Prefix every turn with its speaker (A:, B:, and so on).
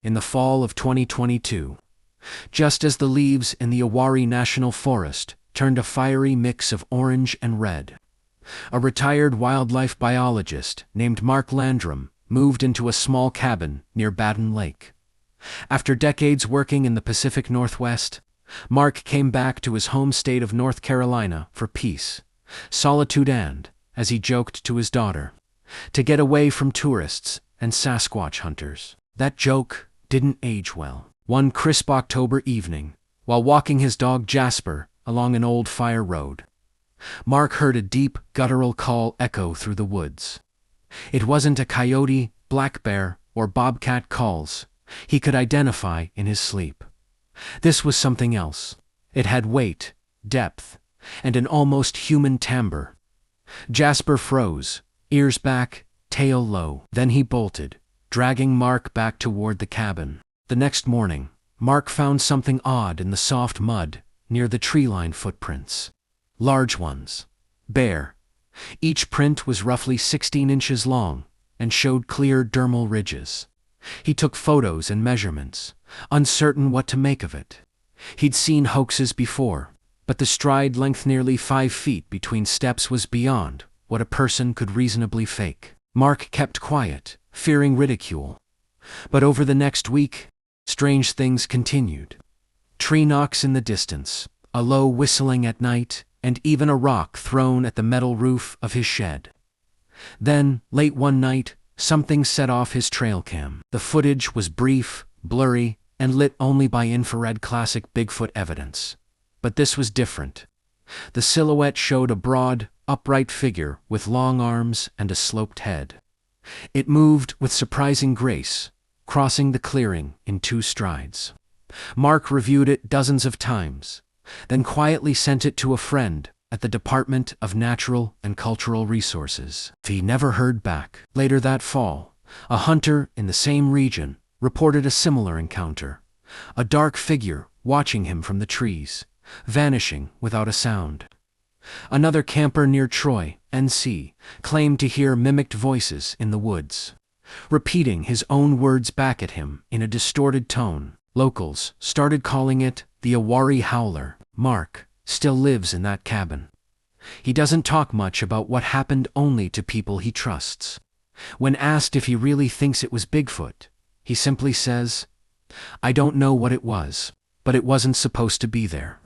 A: in the fall of 2022, just as the leaves in the Uwharrie National Forest turned a fiery mix of orange and red. A retired wildlife biologist named Mark Landrum moved into a small cabin near Baden Lake. After decades working in the Pacific Northwest, Mark came back to his home state of North Carolina for peace, solitude and, as he joked to his daughter, to get away from tourists and Sasquatch hunters. That joke didn't age well. One crisp October evening, while walking his dog Jasper along an old fire road, Mark heard a deep, guttural call echo through the woods. It wasn't a coyote, black bear, or bobcat calls he could identify in his sleep. This was something else. It had weight, depth, and an almost human timbre. Jasper froze, ears back, tail low. Then he bolted, dragging Mark back toward the cabin. The next morning, Mark found something odd in the soft mud near the tree-line footprints. Large ones. Bare. Each print was roughly 16 inches long and showed clear dermal ridges. He took photos and measurements, uncertain what to make of it. He'd seen hoaxes before, but the stride length nearly 5 feet between steps was beyond what a person could reasonably fake. Mark kept quiet, fearing ridicule. But over the next week, strange things continued. Tree knocks in the distance, a low whistling at night, and even a rock thrown at the metal roof of his shed. Then, late one night, something set off his trail cam. The footage was brief, blurry, and lit only by infrared classic Bigfoot evidence. But this was different. The silhouette showed a broad, upright figure with long arms and a sloped head. It moved with surprising grace, crossing the clearing in 2 strides. Mark reviewed it dozens of times, then quietly sent it to a friend at the Department of Natural and Cultural Resources. He never heard back. Later that fall, a hunter in the same region reported a similar encounter, a dark figure watching him from the trees, vanishing without a sound. Another camper near Troy, NC, claimed to hear mimicked voices in the woods, repeating his own words back at him in a distorted tone. Locals started calling it the Uwharrie Howler. Mark still lives in that cabin. He doesn't talk much about what happened, only to people he trusts. When asked if he really thinks it was Bigfoot, he simply says, "I don't know what it was, but it wasn't supposed to be there."